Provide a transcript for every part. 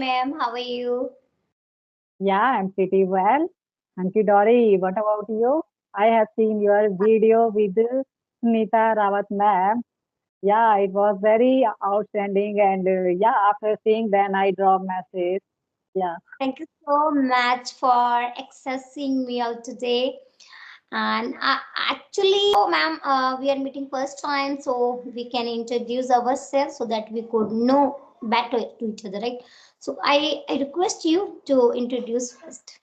ma'am. How are you? Yeah, I'm pretty well. Hunky Dory, what about you? I have seen your video with Nita Rawat ma'am. Yeah, it was very outstanding, and yeah, after seeing then I drop message. Yeah, Thank you so much for accessing me out today. And actually, ma'am, we are meeting first time, so we can introduce ourselves so that we could know better to each other, right? So I request you to introduce first.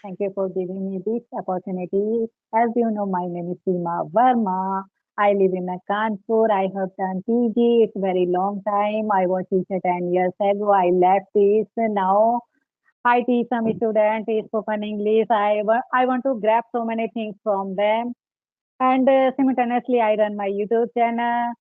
thank you for giving me this opportunity. As you know, my name is Seema Verma. I live in a Kanpur. I have done PG. It's very long time. I was teacher 10 years ago. I left this. Now I teach some students spoken English. I want to grab so many things from them. And simultaneously, I run my YouTube channel.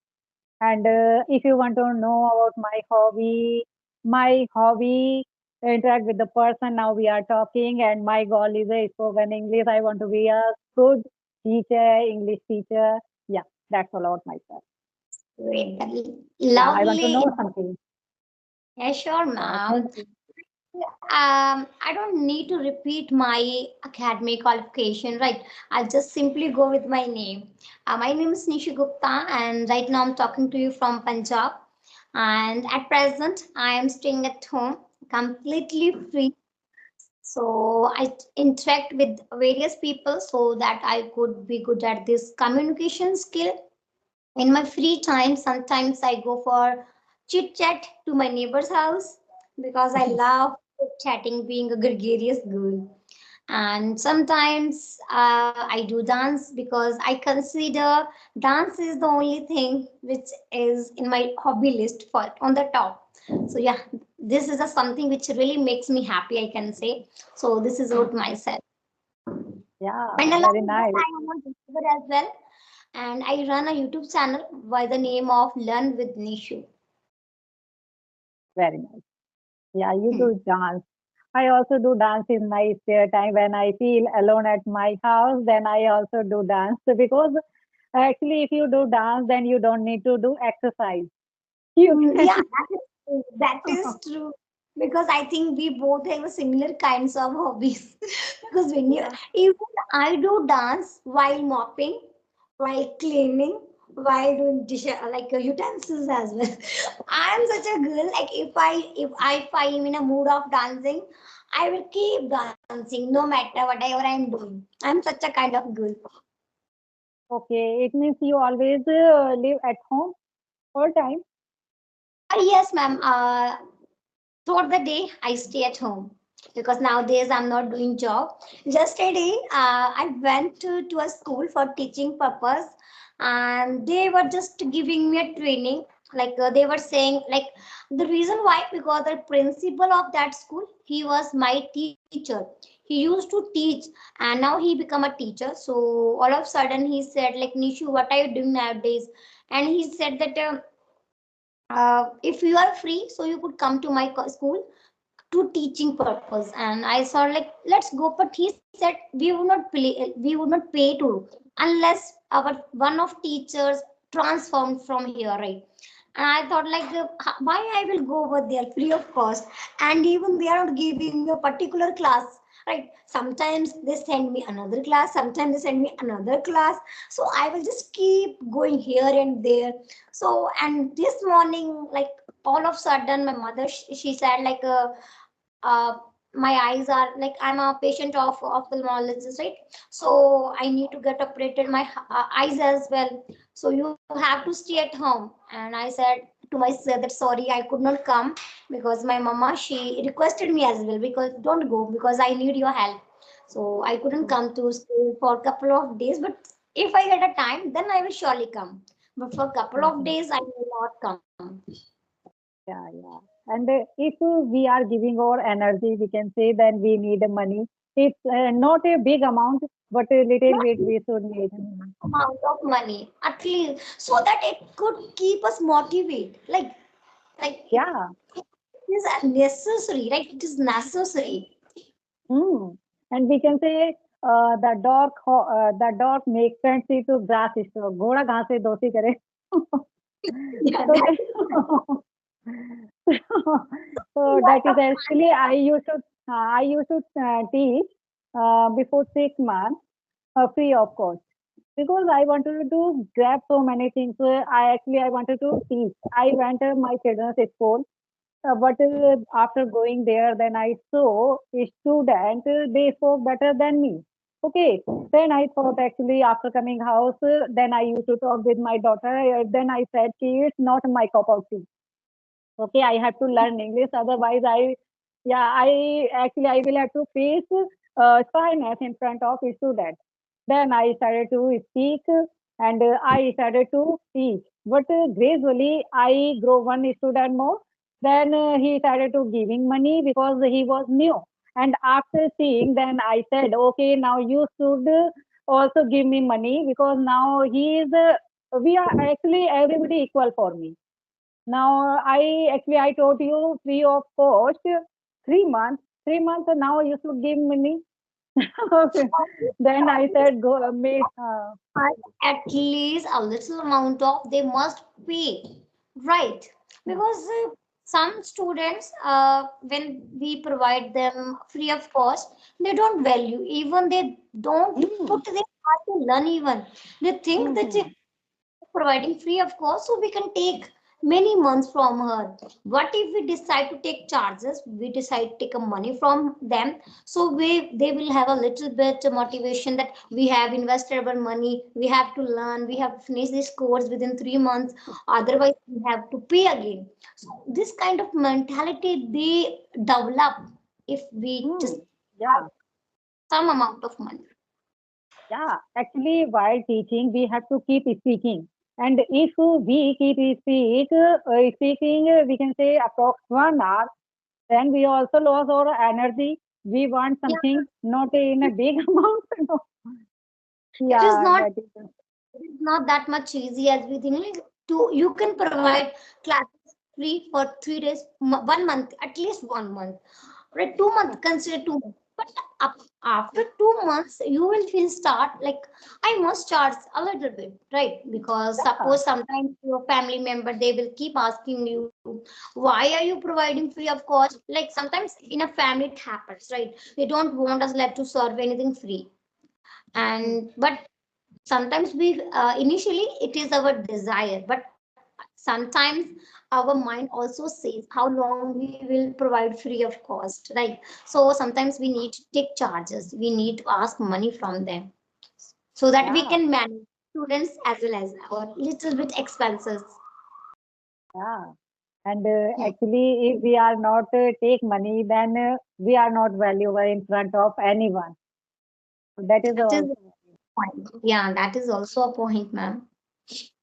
And if you want to know about my hobby, interact with the person. Now we are talking, and my goal is a spoken English. I want to be a good teacher, English teacher. Yeah, that's all about myself. Great, Yeah, I want to lovely. know something. Yeah, sure, Yeah, thank ma'am. you. I don't need to repeat my academic qualification, right? I'll just simply go with my name. My name is Nishi Gupta, and right now I'm talking to you from Punjab. And at present, I am staying at home, completely free. So I interact with various people so that I could be good at this communication skill. In my free time, sometimes I go for chit chat to my neighbor's house because I love chatting, being a gregarious girl. And sometimes I do dance because I consider dance is the only thing which is in my hobby list for on the top. So yeah, this is a something which really makes me happy, I can say. So this is about myself. And Yeah, along very with that, nice. I am on YouTuber as well, and I run a YouTube channel by the name of Learn with Nishu. Very nice. Yeah, you Hmm. do dance. I also do dance in my spare time when I feel alone at my house. Then I also do dance because actually, if you do dance, then you don't need to do exercise. You can. Yeah, that is true. Because I think we both have a similar kinds of hobbies. Because when you Yeah. even I do dance while mopping, while cleaning, while doing dish like utensils as well. I am such a girl. Like if I am in a mood of dancing, I will keep dancing no matter whatever I am doing. I'm such a kind of girl. Okay, it means you always live at home all time. Yes, ma'am. Throughout the day I stay at home because nowadays I'm not doing job. Yesterday I went to a school for teaching purpose, and they were just giving me a training. Like they were saying like the reason why, because the principal of that school, he was my teacher. He used to teach, and now he become a teacher. So all of a sudden he said like, Nishu, what are you doing nowadays? And he said that if you are free, so you could come to my school to teaching purpose. And I saw like, let's go, but he said we would not pay to unless our one of teachers transformed from here, right? And I thought like, why I will go over there free of cost, and even they are not giving me a particular class, right? Sometimes they send me another class, sometimes they send me another class, so I will just keep going here and there. So and this morning, like all of sudden my mother, she said like uh, my eyes are like, I'm a patient of ophthalmologist, right? So I need to get operated my eyes as well. So you have to stay at home. And I said to myself that sorry, I could not come because my mama, she requested me as well, because don't go because I need your help. So I couldn't come to school for a couple of days, but if I get a time, then I will surely come. But for a couple of Mhm. days, I will not come. Yeah, yeah. And if we are giving our energy, we can say then we need money. It's not a big amount, but a little Not bit we should need. amount of money at least, so that it could keep us motivated, like Yeah. it is necessary, right? It is necessary. Hmm. And we can say the dog makes sense to grass is घोड़ा घास से दोस्ती करे. Yeah, So that that, is So that is actually I used to teach before 6 months free of cost because I wanted to grab so many things. I wanted to teach. I went to my children's school. But after going there, then I saw a student, they spoke better than me. Okay, then I thought actually after coming house, then I used to talk with my daughter. Then I said, "Ki, it's not my cup of tea. Okay, I have to learn English. Otherwise, I will have to face shyness in front of a student. Then I started to speak and I started to teach. But gradually, I grow one student more. Then he started to giving money because he was new. And after seeing, then I said, okay, now you should also give me money because now we are actually everybody equal for me. Now I told you free of cost 3 months. 3 months and now you should give money. Okay. Then I said go make At least a little amount of they must pay, right? Because some students, when we provide them free of cost, they don't value, even they don't hmm, put their heart to learn. Even they think that hmm, providing free of cost, so we can take many months from her. What if we decide to take charges, we decide to take a money from them, so they will have a little bit motivation that we have invested our money, we have to learn, we have to finish this course within 3 months, otherwise we have to pay again. So this kind of mentality they develop if we just hmm. have Yeah, some amount of money. yeah. Actually, while teaching, we have to keep speaking. And if we keep speaking, we can say approx 1 hour, then we also lose our energy. We want Yeah, something not in a big amount. No. it is Yeah, not that is. it's not that much easy as we think. Like, you can provide classes free for 3 days, 1 month, at least 1 month, right? 2 months, consider 2 months. But after 2 months, you will feel start like I must charge a little bit, right? Because Yeah, suppose sometimes your family member they will keep asking you, why are you providing free of cost? Like sometimes in a family it happens, right? They don't want us like to serve anything free, hmm, and but sometimes we initially it is our desire, but sometimes our mind also says how long we will provide free of cost, right? So sometimes we need to take charges, we need to ask money from them so that we yeah, can manage students as well as our little bit expenses. yeah. And Hmm. actually, if we are not take money, then we are not valuable in front of anyone. That is That is also. a point. Yeah, that is also a point, ma'am.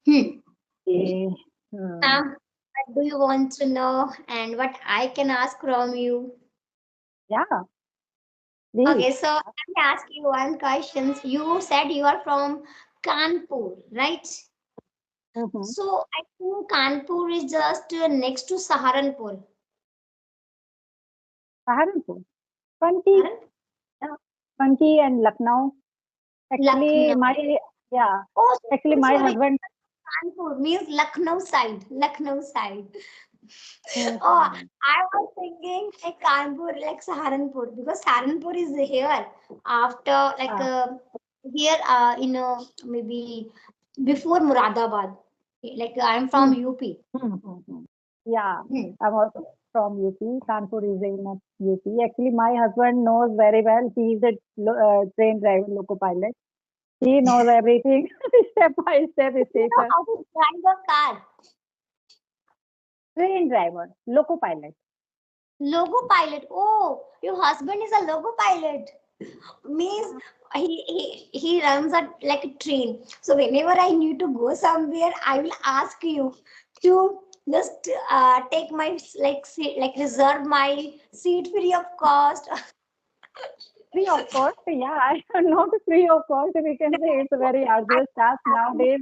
Hmm. Okay. Hmm. Ma'am, what do you want to know and what I can ask from you? Yeah, please. Okay, so let me ask you one question. You said you are from Kanpur, right? Mm-hmm. So I think Kanpur is just next to Saharanpur. Saharanpur. Funky, Saharan? yeah. Funky and Lucknow. Actually, Lucknow. yeah, Oh, actually, sorry, my sorry. husband. Kanpur means Lucknow side. Lucknow side. Oh, Mm-hmm. I was thinking like Kanpur, like Saharanpur, because Saharanpur is here after like Ah, here, maybe before Muradabad. Like I'm from hmm, UP. hmm. Yeah, Hmm. I'm also from UP. Kanpur is in UP. Actually, my husband knows very well. He is a train driver, loco pilot. He knows everything step by step You know station. how to drive a car. Train driver, loco pilot. Logo pilot. Oh, your husband is a logo pilot. Means he runs a like a train. So whenever I need to go somewhere, I will ask you to just take my like seat, like reserve my seat free of cost. Free of cost, yeah, not free of cost. We can say it's a very I arduous task nowadays.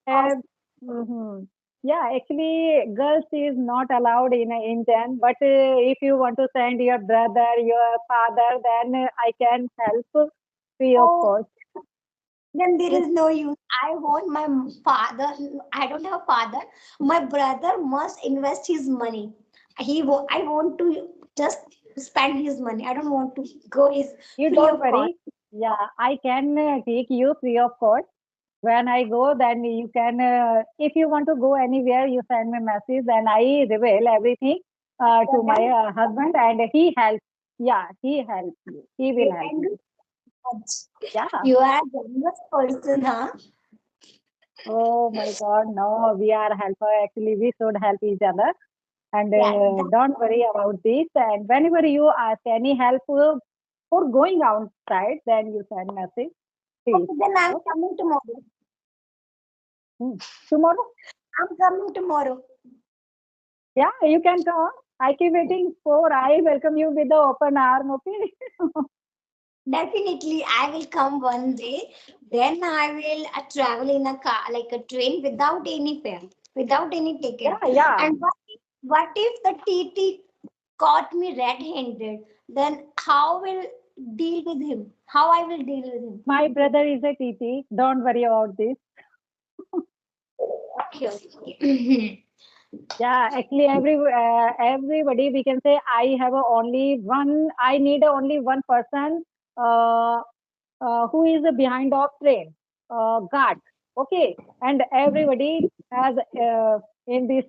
cost. Uh, mhm. Yeah, actually, girls is not allowed in Indian. But if you want to send your brother, your father, then I can help free of Oh, cost. then there is no use. I want my father. I don't have a father. My brother must invest his money. I want to just spend his money. I don't want to go his You free don't of cost. worry. Yeah, I can take you free of cost. When I go, then you can, if you want to go anywhere, you send me message and I reveal everything to Yeah, my husband and he helps. Yeah, he helps you. He will help thank you. you so much. Yeah. You are a generous person, huh? Oh my God. No, we are helper. Actually, we should help each other. And Yeah. don't worry about this. And whenever you ask any help for going outside, then you send message, please. Okay, then I'm Okay. coming tomorrow. Hmm. Tomorrow? I'm coming tomorrow. Yeah, you can come. I keep waiting for. I welcome you with the open arm. Okay. Definitely, I will come one day. Then I will travel in a car, like a train, without any fare, without any Yeah, ticket. yeah. And what if the TT caught me red-handed? Then how will deal with him? How I will deal with him? My brother is a TT. Don't worry about this. Okay, okay. Yeah, actually, everybody we can say I have a only one. I need a only one person uh, who is behind of train guard. Okay, and everybody has in this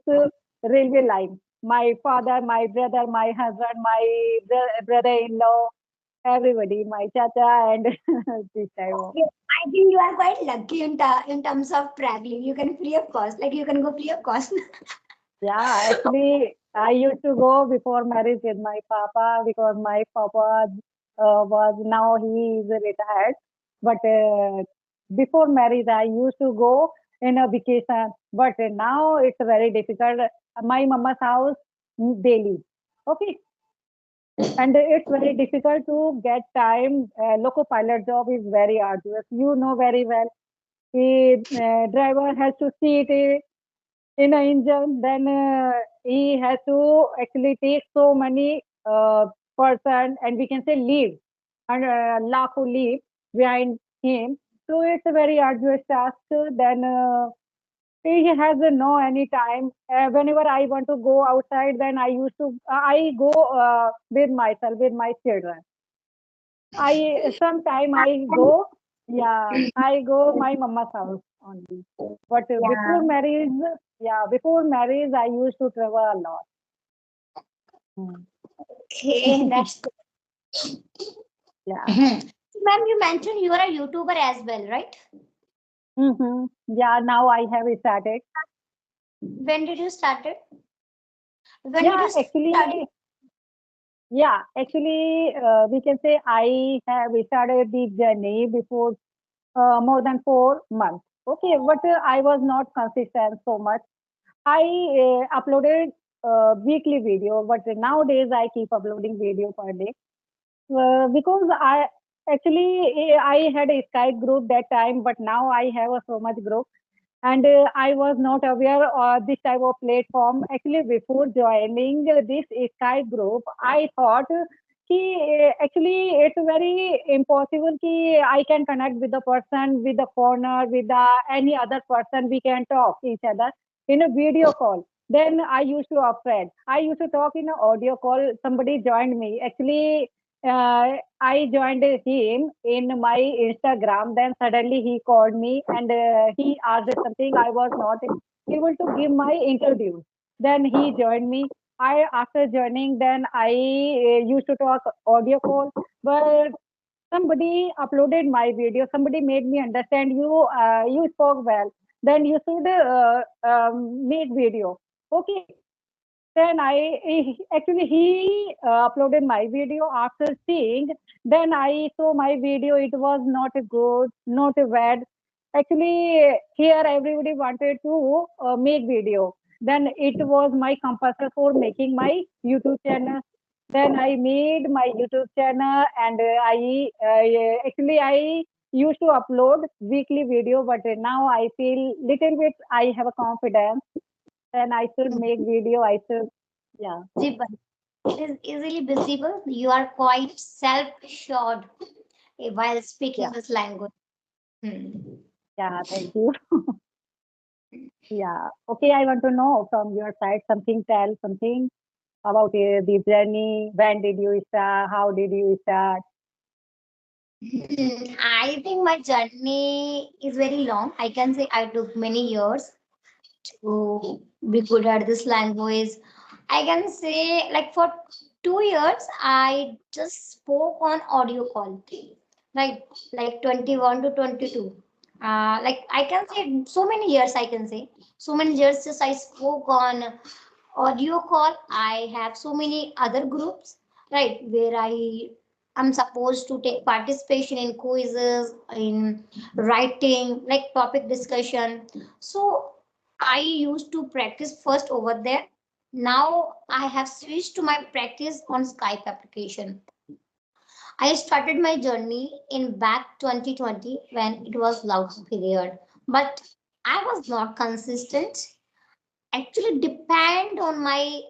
railway line. My father, my brother, my husband, my brother-in-law, everybody, my chacha, and this type of. Okay, I think you are quite lucky in terms of traveling. You can free of cost, like you can go free of cost. Yeah, actually, I used to go before marriage with my papa because my papa was now he is retired. But before marriage, I used to go in a vacation. But now it's very difficult. My mama's house daily. Okay, and it's very difficult to get time. Loco pilot job is very arduous. You know very well. The driver has to sit in an engine, then he has to actually take so many person and we can say leave and lakh who leave behind him. So it's a very arduous task. Then he has no any time. Whenever I want to go outside, then I go with myself with my children. I sometime I go, yeah, I go my mama's house only. But before Yeah. marriage, yeah, before marriage, I used to travel a lot. Mm. Okay, that's Yeah. good. So, ma'am, you mentioned you are a YouTuber as well, right? Yeah, now I have started. When did you start it? When did Yeah, you start? actually, yeah, actually, we can say I have started the journey before more than 4 months. Okay, but I was not consistent so much. I uploaded weekly video, but nowadays I keep uploading video per day because I actually I had a Skype group that time, but now I have a so much group, and I was not aware of this type of platform. Actually, before joining this Skype group, I thought actually it's very impossible कि I can connect with the person, with the foreigner, with the any other person. We can talk each other in a video call. Then I used to afraid. I used to talk in an audio call. Somebody joined me. Actually, I joined him in my Instagram. Then suddenly he called me and he asked something I was not able to give my interview. Then he joined me. I after joining, then I used to talk audio call, but somebody uploaded my video. Somebody made me understand you. You spoke well. Then you should make video. Okay, then actually he uploaded my video after seeing. Then I saw my video. It was not good, not bad. Actually, here everybody wanted to make video. Then it was my compulsion for making my YouTube channel. Then I made my YouTube channel, and actually I used to upload weekly video. But now I feel little bit I have a confidence then I should make video. I should, yeah, Visible. It is easily visible. You are quite self-assured while speaking yeah, this language. Hmm. yeah. Thank you. Yeah. Okay. I want to know from your side something. Tell something. about the journey. When did you start? How did you start? I think my journey is very long. I can say I took many years to be good at this language. I can say like for 2 years I just spoke on audio call, right? Like 21 to 22. Like I can say so many years. I can say so many years just I spoke on audio call. I have so many other groups, right, where am supposed to take participation in quizzes, in writing, like topic discussion. So I used to practice first over there. Now I have switched to my practice on Skype application. I started my journey in back 2020 when it was lockdown period, but I was not consistent. Actually depend on my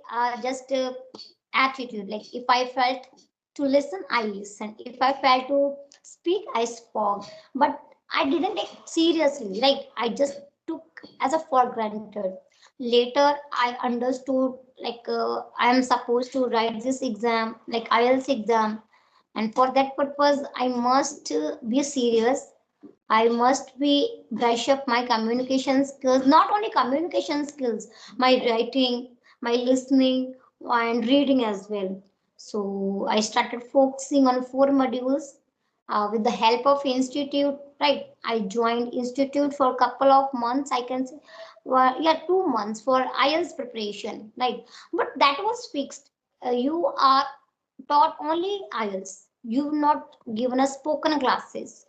just attitude. Like if I felt to listen, I listened. If I felt to speak, I spoke. But I didn't take seriously, right? I just took as a for granted. Later I understood, like I am supposed to write this exam, like IELTS exam, and for that purpose I must be serious. I must be brush up my communication skills, not only communication skills, my writing, my listening, and reading as well. So I started focusing on 4 modules with the help of institute. Right, I joined institute for a couple of months. I can say, well, yeah, 2 months for IELTS preparation. Right, but that was fixed. You are taught only IELTS. You've not given us spoken classes.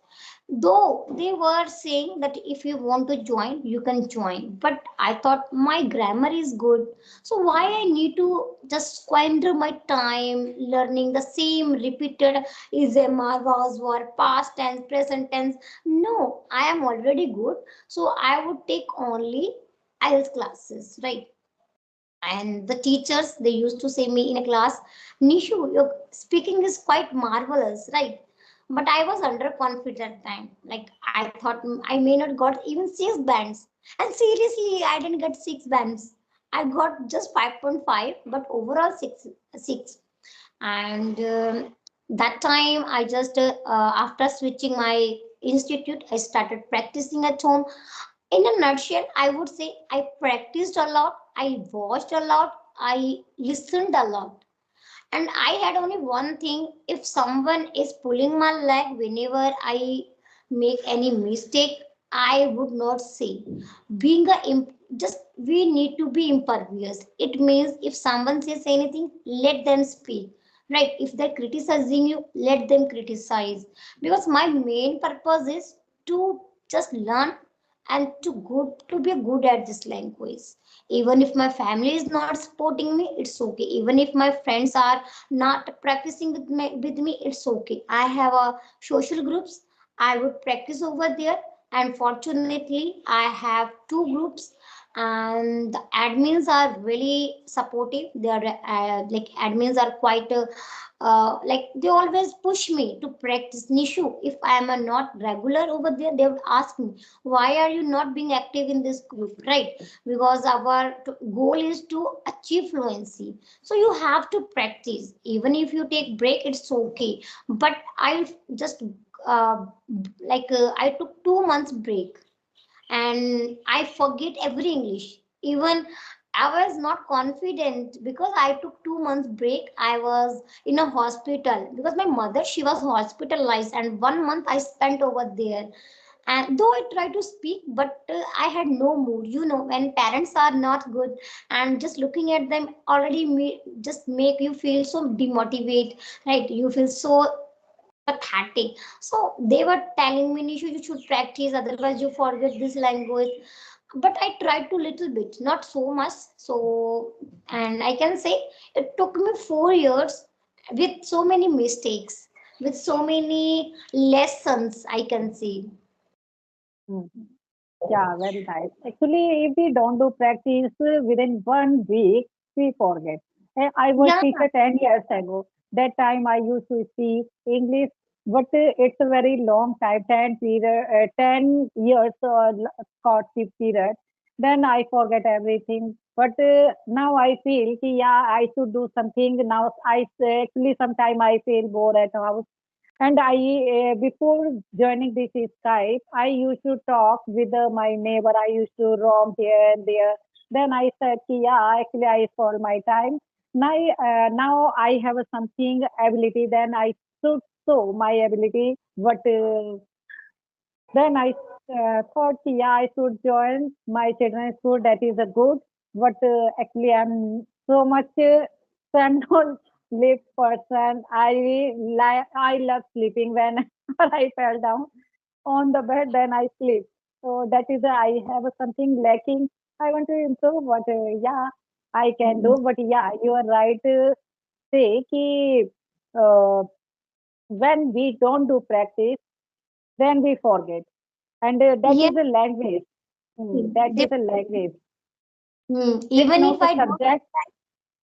Though they were saying that if you want to join, you can join. But I thought my grammar is good. So why I need to just squander my time learning the same repeated is a was were past tense, present tense. No, I am already good. So I would take only IELTS classes, right? And the teachers, they used to say me in a class, Nishu, your speaking is quite marvelous, right? But I was underconfident time. Like I thought I may not got even 6 bands. And seriously, I didn't get 6 bands. I got just 5.5, but overall 6. And that time I just after switching my institute, I started practicing at home. In a nutshell, I would say I practiced a lot, I watched a lot, I listened a lot. And I had only one thing: if someone is pulling my leg whenever I make any mistake, I would not say. Being a just we need to be impervious. It means if someone says anything, let them speak. Right? If they're criticizing you, let them criticize. Because my main purpose is to just learn and to be good at this language. Even if my family is not supporting me, it's okay. Even if my friends are not practicing with me, it's okay. I have a social groups, I would practice over there. And fortunately I have 2 groups, and the admins are really supportive. They are like admins are quite like they always push me to practice. Nishu, if I am a not regular over there, they would ask me, why are you not being active in this group, right? Because our goal is to achieve fluency. So you have to practice. Even if you take break, it's okay. But I just uh, I took 2 months break, and I forget every English. Even I was not confident because I took 2 months break. I was in a hospital because my mother, she was hospitalized, and 1 month I spent over there. And though I tried to speak, but I had no mood. You know, when parents are not good, and just looking at them already just make you feel so demotivated, right? You feel so pathetic. So they were telling me, Nishu, you should practice, otherwise you forget this language. But I tried to little bit, not so much. So, and I can say it took me 4 years with so many mistakes, with so many lessons, I can say. Mhm. Yeah, very nice. Actually, if we don't do practice within 1 week, we forget. I was Yeah. teacher 10 years ago. That time I used to speak English, but it's a very long time, 10 years courtship period. Then I forget everything. But now I feel कि yeah, I should do something. Now I actually sometimes I feel bored at house. And I, before joining this Skype, I used to talk with my neighbor. I used to roam here and there. Then I said, कि, yeah, actually I spend my time. Now I have a something ability. Then I should show my ability. But then I thought, yeah, I should join my children's school. That is a good. But actually, I'm so much not sleep person. I love sleeping. When I fell down on the bed, then I sleep. So that is I have something lacking. I want to improve. But yeah, I can do. But yeah, you are right. Say कि when we don't do practice, then we forget. And that Yeah, is a language. That is they, a language. It's even not if a I don't, subject.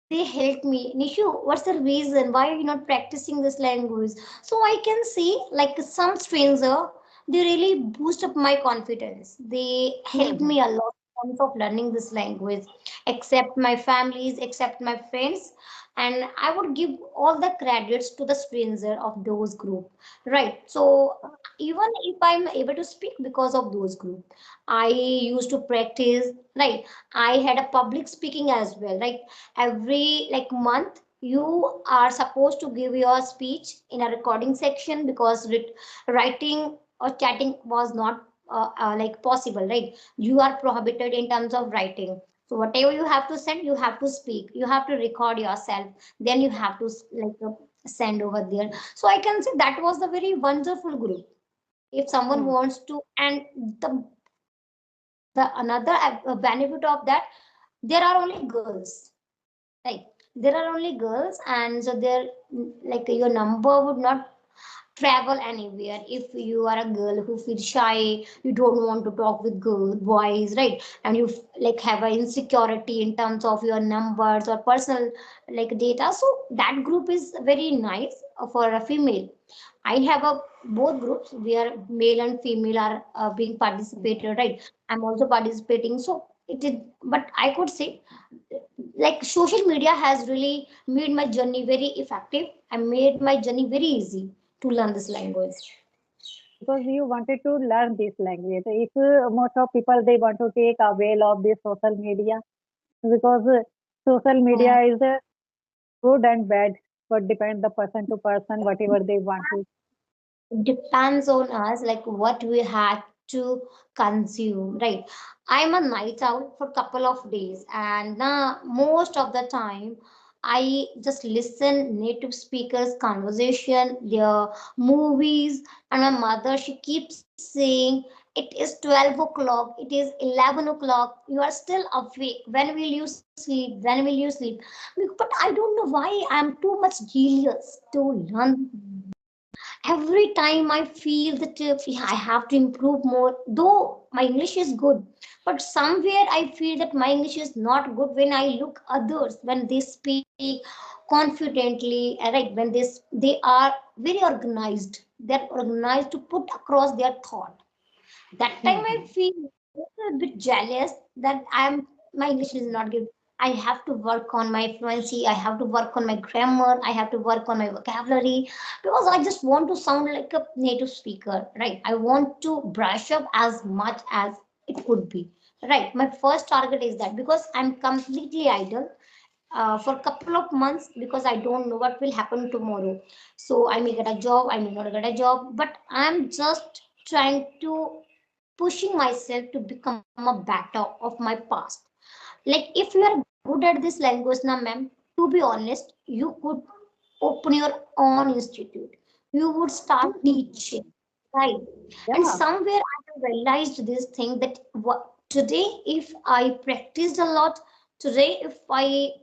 they help me. Nishu, what's the reason why are you not practicing this language? So I can see like some stranger, they really boost up my confidence. They help Mhm. me a lot in terms of learning this language, except my families, except my friends. And I would give all the credits to the stranger of those group. Right. So even if I'm able to speak because of those group, I used to practice, right? I had a public speaking as well, right? Every like month you are supposed to give your speech in a recording section because writing or chatting was not like possible, right? You are prohibited in terms of writing, so whatever you have to send, you have to speak, you have to record yourself, then you have to send over there. So I can say that was a very wonderful group. If someone Mm. wants to, and the another benefit of that, there are only girls. Right. There are only girls, and so there, like your number would not travel anywhere if you are a girl who feels shy, you don't want to talk with boys, right? And you like have an insecurity in terms of your numbers or personal like data. So that group is very nice for a female. I have a both groups where male and female are being participated, right? I'm also participating. So it is, but I could say like social media has really made my journey very effective and made my journey very easy to learn this language. Because you wanted to learn this language. If most of people they want to take avail of this social media, because social Yeah. media is good and bad, but depend the person to person whatever they want to. It depends on us like what we had to consume, right? I'm a night owl for couple of days, and most of the time I just listen native speakers conversation, their movies. And my mother, she keeps saying it is 12 o'clock, it is 11 o'clock, you are still awake, when will you sleep, when will you sleep? But I don't know why I'm too much jealous to learn. Every time I feel that yeah, I have to improve more, though my English is good, but somewhere I feel that my English is not good when I look others when they speak confidently, right? When they are very organized, they're organized to put across their thought. That time I Mhm. feel a little bit jealous that my English is not good. I have to work on my fluency, I have to work on my grammar, I have to work on my vocabulary, because I just want to sound like a native speaker, right? I want to brush up as much as it could be, right? My first target is that, because I'm completely idle for a couple of months, because I don't know what will happen tomorrow. So I may get a job, I may not get a job, but I'm just trying to pushing myself to become a better of my past. Like if you are good at this language now, ma'am, to be honest, you could open your own institute. You would start Mhm. teaching, right? And Yeah. somewhere I have realized this thing that what today, if I practiced a lot, today if I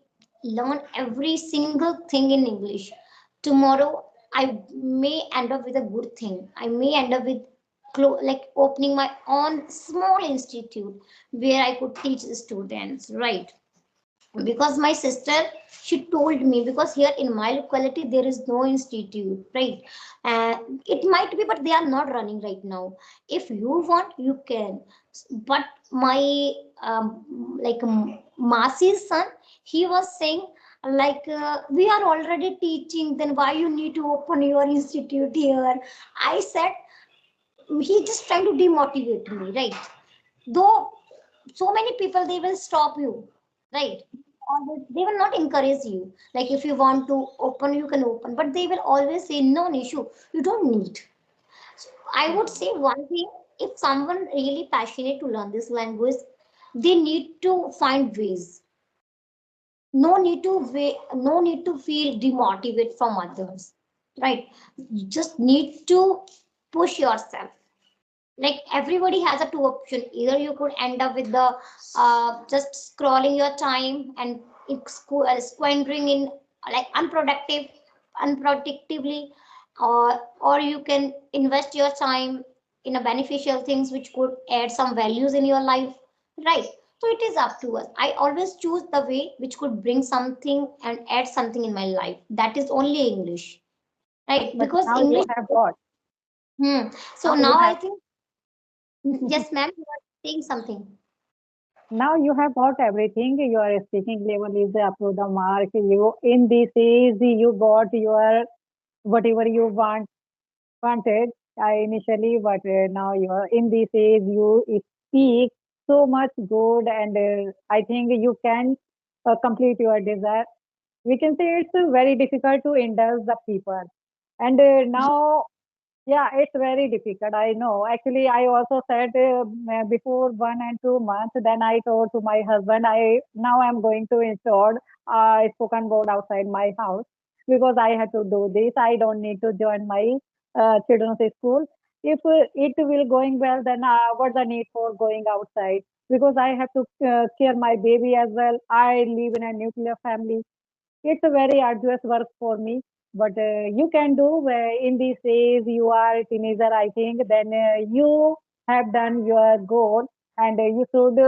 learn every single thing in English, tomorrow I may end up with a good thing. I may end up with like opening my own small institute where I could teach the students, right? because my sister, she told me, because here in my locality there is no institute, right? It might be, but they are not running right now. If you want, you can. But my Masi's son, he was saying, we are already teaching, then why you need to open your institute here? I said, he just trying to demotivate me, right? Though so many people, they will stop you, right? Or they will not encourage you. Like, if you want to open, you can open, but they will always say, no, Nishu, you don't need. So I would Mhm. say one thing: if someone really passionate to learn this language, they need to find ways. No need to feel demotivated from others, right? You just need to push yourself. Like, everybody has a two option: either you could end up with the just scrolling your time and squandering in, like, unproductively, or you can invest your time in a beneficial things which could add some values in your life, right? So it is up to us. I always choose the way which could bring something and add something in my life. That is only English, right? But Because now you English. have got, So now you now I have, think. Yes, ma'am, you are saying something. now you have got everything. Your speaking level is up to the mark. You in this age you got your whatever you wanted initially, but now you are in this age. You speak so much good, and I think you can complete your desire. We can say it's very difficult to indulge the people, and now yeah, it's very difficult. I know. Actually, I also said before 1 and 2 months. Then I told to my husband, I now I'm going to install a spoken board outside my house because I have to do this. I don't need to join my children's school. If it will going well, then what's the need for going outside? Because I have to care my baby as well. I live in a nuclear family. It's a very arduous work for me, but you can do in these days. You are a teenager, I think. Then you have done your goal, and you should